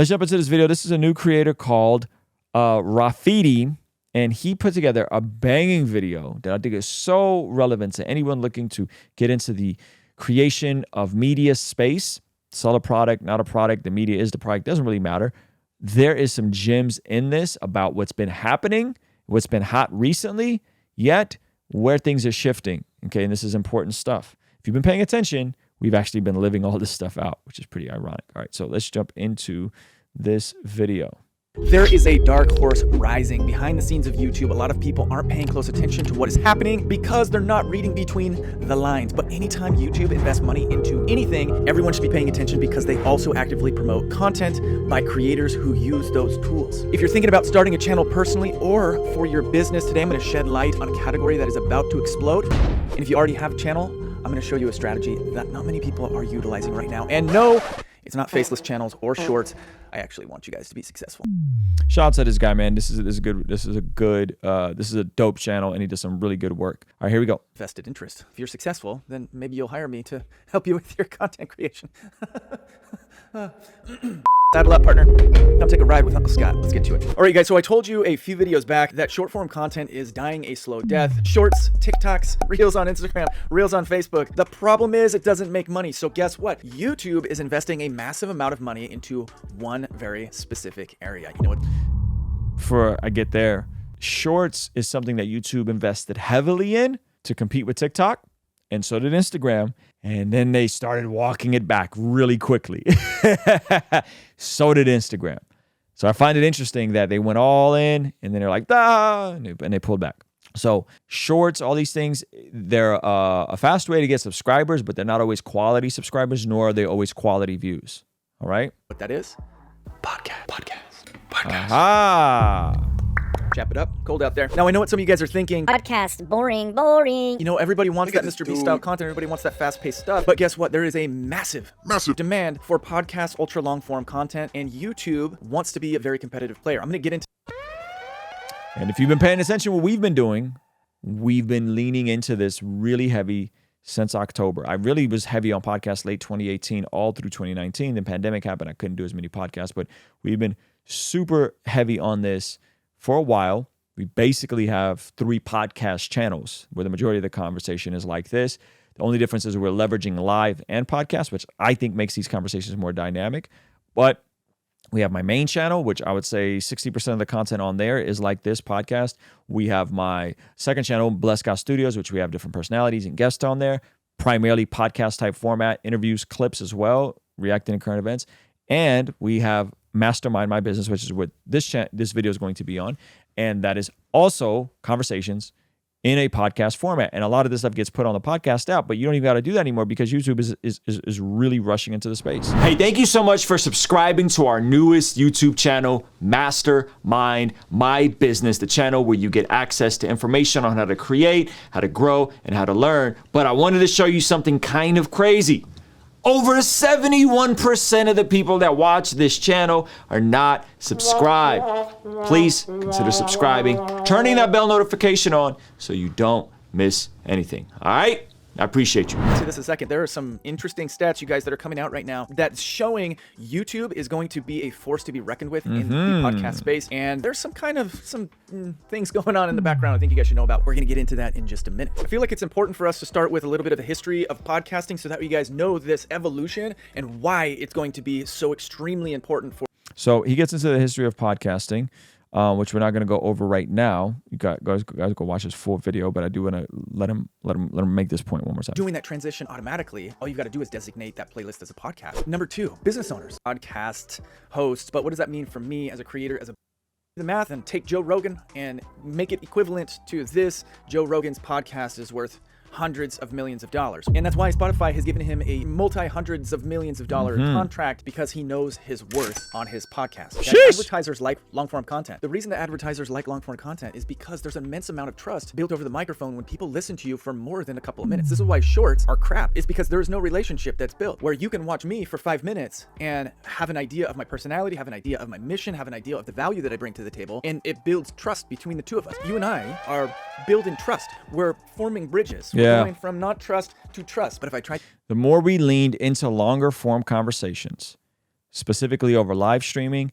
Let's jump into this video. This is a new creator called Rafidi, and he put together a banging video that I think is so relevant to anyone looking to get into the creation of media space. Sell a product, not a product. The media is the product. Doesn't really matter. There is some gems in this about what's been happening, what's been hot recently, yet where things are shifting. Okay, and this is important stuff. If you've been paying attention, we've actually been living all this stuff out, which is pretty ironic. All right, so let's jump into this video. There is a dark horse rising behind the scenes of YouTube. A lot of people aren't paying close attention to what is happening because they're not reading between the lines. But anytime YouTube invests money into anything, everyone should be paying attention because they also actively promote content by creators who use those tools. If you're thinking about starting a channel personally or for your business, today I'm going to shed light on a category that is about to explode. And if you already have a channel, I'm going to show you a strategy that not many people are utilizing right now. And no, it's not faceless channels or shorts. I actually want you guys to be successful. Shout out to this guy, man. This is a dope channel, and he does some really good work. All right, here we go. Vested interest. If you're successful, then maybe you'll hire me to help you with your content creation. Saddle up, partner. Come take a ride with Uncle Scott. Let's get to it. All right, guys, so I told you a few videos back that short form content is dying a slow death. Shorts, TikToks, Reels on Instagram, Reels on Facebook. The problem is it doesn't make money. So guess what? YouTube is investing a massive amount of money into one very specific area. You know what? Before I get there, Shorts is something that YouTube invested heavily in to compete with TikTok, and so did Instagram. And then they started walking it back really quickly. So did Instagram. So I find it interesting that they went all in and then they're like, and they pulled back. So Shorts, all these things, they're a fast way to get subscribers, but they're not always quality subscribers, nor are they always quality views. All right? What that is? Podcast. Aha! Chap it up. Cold out there. Now, I know what some of you guys are thinking. Podcast, boring. You know, everybody wants that Mr. Beast style content. Everybody wants that fast-paced stuff. But guess what? There is a massive demand for podcast, ultra long-form content, and YouTube wants to be a very competitive player. I'm going to get into... And if you've been paying attention to what we've been doing, we've been leaning into this really heavy since October. I really was heavy on podcasts late 2018, all through 2019. The pandemic happened. I couldn't do as many podcasts, but we've been super heavy on this for a while. We basically have 3 podcast channels where the majority of the conversation is like this. The only difference is we're leveraging live and podcast, which I think makes these conversations more dynamic. But we have my main channel, which I would say 60% of the content on there is like this podcast. We have my second channel, Bless God Studios, which we have different personalities and guests on there, primarily podcast type format, interviews, clips as well, reacting to current events. And we have Mastermind My Business, which is what this video is going to be on. And that is also conversations in a podcast format. And a lot of this stuff gets put on the podcast app, but you don't even got to do that anymore because YouTube is really rushing into the space. Hey, thank you so much for subscribing to our newest YouTube channel, Mastermind My Business, the channel where you get access to information on how to create, how to grow, and how to learn. But I wanted to show you something kind of crazy. Over 71% of the people that watch this channel are not subscribed. Please consider subscribing, turning that bell notification on so you don't miss anything. All right? I appreciate you. See this in a second. There are some interesting stats, you guys, that are coming out right now that's showing YouTube is going to be a force to be reckoned with in the podcast space. And there's some things going on in the background I think you guys should know about. We're going to get into that in just a minute. I feel like it's important for us to start with a little bit of the history of podcasting so that you guys know this evolution and why it's going to be so extremely important for. So he gets into the history of podcasting, which we're not going to go over right now. You guys go watch his full video, but I do want to let him make this point one more time. Doing that transition automatically, all you've got to do is designate that playlist as a podcast. Number 2, business owners, podcast hosts. But what does that mean for me as a creator, as a the math, and take Joe Rogan and make it equivalent to this? Joe Rogan's podcast is worth hundreds of millions of dollars. And that's why Spotify has given him a multi-hundreds of millions of dollar contract, because he knows his worth on his podcast. Advertisers like long-form content. The reason that advertisers like long-form content is because there's an immense amount of trust built over the microphone when people listen to you for more than a couple of minutes. This is why shorts are crap. It's because there is no relationship that's built where you can watch me for 5 minutes and have an idea of my personality, have an idea of my mission, have an idea of the value that I bring to the table, and it builds trust between the two of us. You and I are building trust. We're forming bridges. We're going from not trust to trust. But if I try... The more we leaned into longer form conversations, specifically over live streaming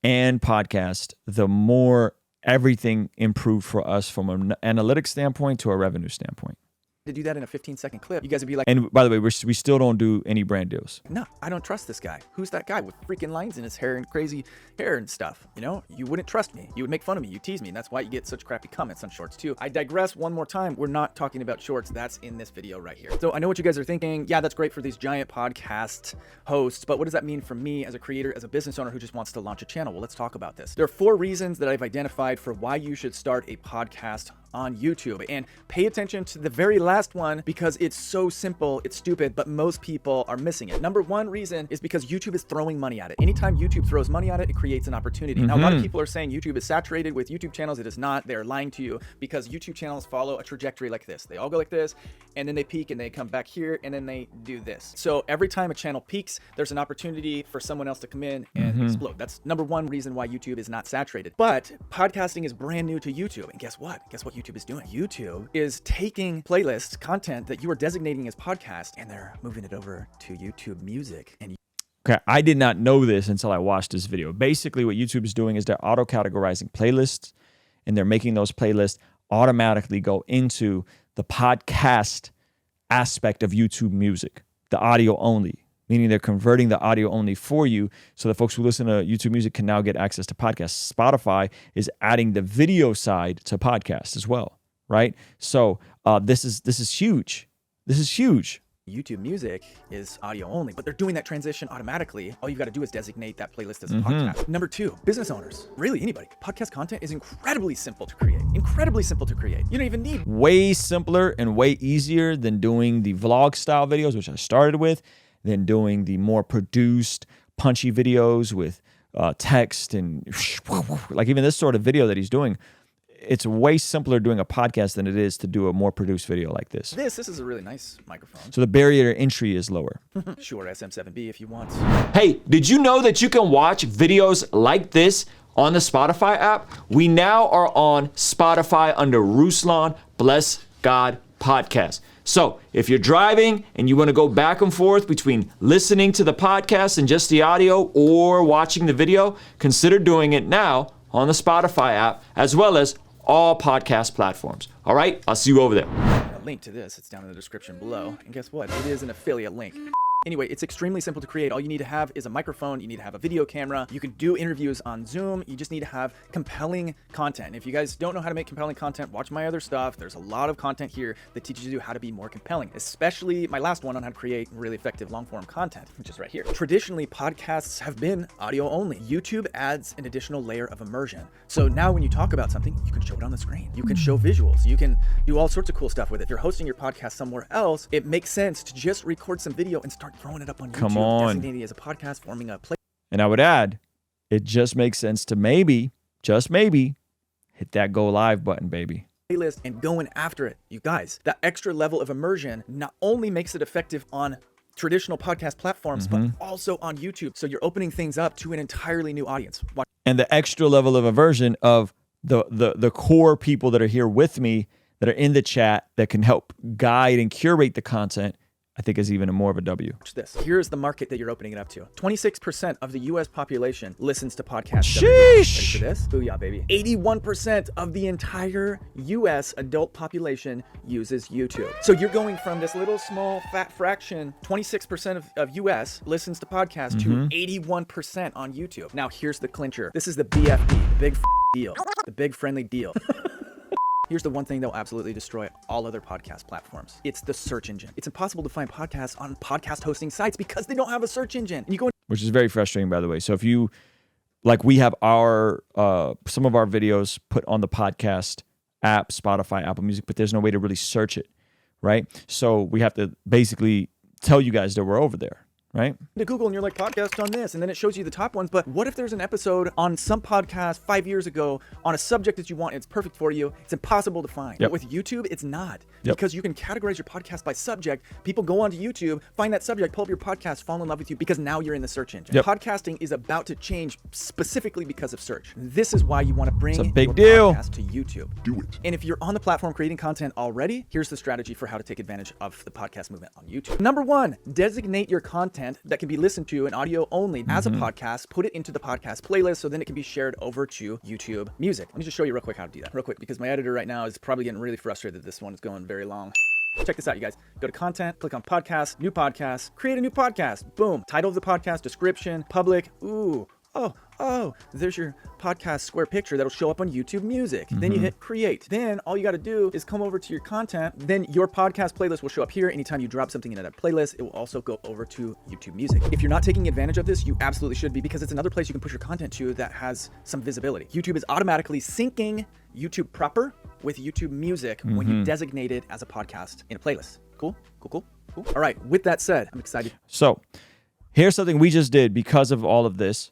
and podcast, the more everything improved for us from an analytics standpoint to a revenue standpoint. To do that in a 15-second clip, you guys would be like, And by the way, we still don't do any brand deals. no, I don't trust this guy. Who's that guy with freaking lines in his hair and crazy hair and stuff? You know, you wouldn't trust me. You would make fun of me. You tease me. And that's why you get such crappy comments on shorts too. I digress one more time. We're not talking about shorts. That's in this video right here. So I know what you guys are thinking. Yeah, that's great for these giant podcast hosts, but what does that mean for me as a creator, as a business owner who just wants to launch a channel? Well, let's talk about this. There are 4 reasons that I've identified for why you should start a podcast on YouTube, and pay attention to the very last one because it's so simple, it's stupid, but most people are missing it. Number 1 reason is because YouTube is throwing money at it. Anytime YouTube throws money at it, it creates an opportunity. Now, a lot of people are saying YouTube is saturated with YouTube channels. It is not. They're lying to you because YouTube channels follow a trajectory like this. They all go like this, and then they peak, and they come back here, and then they do this. So every time a channel peaks, there's an opportunity for someone else to come in and explode. That's number 1 reason why YouTube is not saturated. But podcasting is brand new to YouTube, and guess what? Guess what YouTube is doing? YouTube is taking playlist content that you are designating as podcast, and they're moving it over to YouTube Music. And Okay, I did not know this until I watched this video. Basically, what YouTube is doing is they're auto-categorizing playlists, and they're making those playlists automatically go into the podcast aspect of YouTube Music, the audio only, meaning they're converting the audio only for you so that folks who listen to YouTube Music can now get access to podcasts. Spotify is adding the video side to podcasts as well, right? So this is huge. This is huge. YouTube Music is audio only, but they're doing that transition automatically. All you've got to do is designate that playlist as a podcast. Number 2, business owners, really anybody. Podcast content is incredibly simple to create. Incredibly simple to create. You don't even need Way simpler and way easier than doing the vlog style videos, which I started with, than doing the more produced, punchy videos with text and like even this sort of video that he's doing. It's way simpler doing a podcast than it is to do a more produced video like this. this. This is a really nice microphone. So the barrier to entry is lower. Sure, SM7B if you want. Hey, did you know that you can watch videos like this on the Spotify app? We now are on Spotify under Ruslan Bless God Podcast. So if you're driving and you want to go back and forth between listening to the podcast and just the audio or watching the video, consider doing it now on the Spotify app as well as all podcast platforms. All right, I'll see you over there. A link to this, it's down in the description below. And guess what? It is an affiliate link. Anyway, it's extremely simple to create. All you need to have is a microphone. You need to have a video camera. You can do interviews on Zoom. You just need to have compelling content. If you guys don't know how to make compelling content, watch my other stuff. There's a lot of content here that teaches you how to be more compelling, especially my last one on how to create really effective long-form content, which is right here. Traditionally, podcasts have been audio only. YouTube adds an additional layer of immersion. So now when you talk about something, you can show it on the screen. You can show visuals. You can do all sorts of cool stuff with it. If you're hosting your podcast somewhere else, it makes sense to just record some video and start throwing it up on YouTube. Come on. Designating it as a podcast, forming a play. And I would add, it just makes sense to maybe, just maybe, hit that go live button, baby. Playlist and going after it. You guys, that extra level of immersion not only makes it effective on traditional podcast platforms, but also on YouTube. So you're opening things up to an entirely new audience. Watch. And the extra level of immersion of the core people that are here with me, that are in the chat, that can help guide and curate the content, I think is even more of a W. Watch this. Here's the market that you're opening it up to. 26% of the US population listens to podcasts. Sheesh. Ready for this? Booyah, baby. 81% of the entire US adult population uses YouTube. So you're going from this little small fat fraction, 26% of US listens to podcasts, to 81% on YouTube. Now here's the clincher. This is the BFD, the big deal, the big friendly deal. Here's the one thing that will absolutely destroy all other podcast platforms. It's the search engine. It's impossible to find podcasts on podcast hosting sites because they don't have a search engine. And you go Which is very frustrating, by the way. So if you, like we have our, some of our videos put on the podcast app, Spotify, Apple Music, but there's no way to really search it, right? So we have to basically tell you guys that we're over there, right? to Google and you're like, podcast on this, and then it shows you the top ones. But what if there's an episode on some podcast 5 years ago on a subject that you want, and it's perfect for you? It's impossible to find. Yep. But with YouTube, it's not. Yep. Because you can categorize your podcast by subject. People go onto YouTube, find that subject, pull up your podcast, fall in love with you because now you're in the search engine. Yep. Podcasting is about to change specifically because of search. This is why you want to bring It's a big your deal. podcast to YouTube. Do it. And if you're on the platform creating content already, here's the strategy for how to take advantage of the podcast movement on YouTube. Number 1, designate your content content that can be listened to in audio only as a podcast, put it into the podcast playlist so then it can be shared over to YouTube Music. Let me just show you real quick how to do that real quick, because my editor right now is probably getting really frustrated that this one is going very long. Check this out, you guys. Go to content, click on podcast, new podcast, create a new podcast. Boom. Title of the podcast, description, public. Ooh. Oh, there's your podcast square picture that'll show up on YouTube Music. Then you hit create. Then all you got to do is come over to your content. Then your podcast playlist will show up here. Anytime you drop something into that playlist, it will also go over to YouTube Music. If you're not taking advantage of this, you absolutely should be, because it's another place you can push your content to that has some visibility. YouTube is automatically syncing YouTube proper with YouTube Music when you designate it as a podcast in a playlist. Cool. All right. With that said, I'm excited. So here's something we just did because of all of this.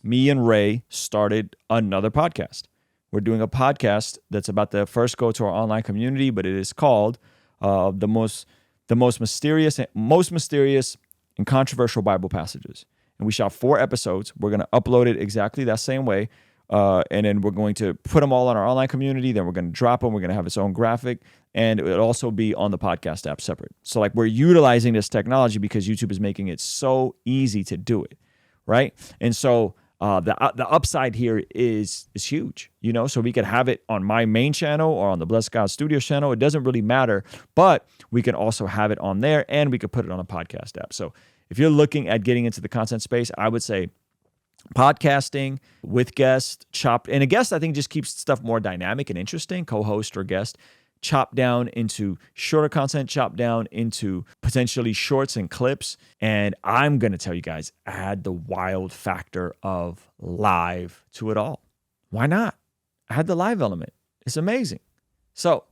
Me and Ray started another podcast. We're doing a podcast that's about to first go to our online community, but it is called the most mysterious and controversial Bible passages. And we shot 4 episodes. We're going to upload it exactly that same way. And then we're going to put them all on our online community. Then we're going to drop them. We're going to have its own graphic, and it'll also be on the podcast app separate. So like, we're utilizing this technology because YouTube is making it so easy to do it, right? And so the upside here is huge, you know, so we could have it on my main channel or on the Bless God Studios channel. It doesn't really matter, but we can also have it on there, and we could put it on a podcast app. So if you're looking at getting into the content space, I would say podcasting with guests, and a guest I think just keeps stuff more dynamic and interesting, co-host or guest, chop down into shorter content, chop down into potentially shorts and clips. And I'm going to tell you guys, add the wild factor of live to it all. Why not? Add the live element. It's amazing. So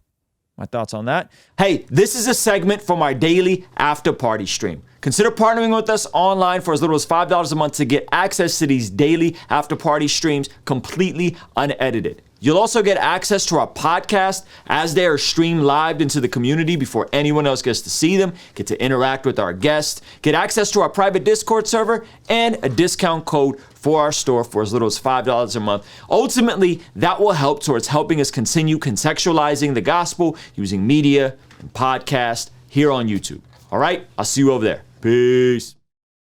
my thoughts on that. Hey, this is a segment from our daily after party stream. Consider partnering with us online for as little as $5 a month to get access to these daily after party streams completely unedited. You'll also get access to our podcast as they are streamed live into the community before anyone else gets to see them, get to interact with our guests, get access to our private Discord server, and a discount code for our store for as little as $5 a month. Ultimately, that will help towards helping us continue contextualizing the gospel using media and podcast here on YouTube. All right, I'll see you over there. Peace.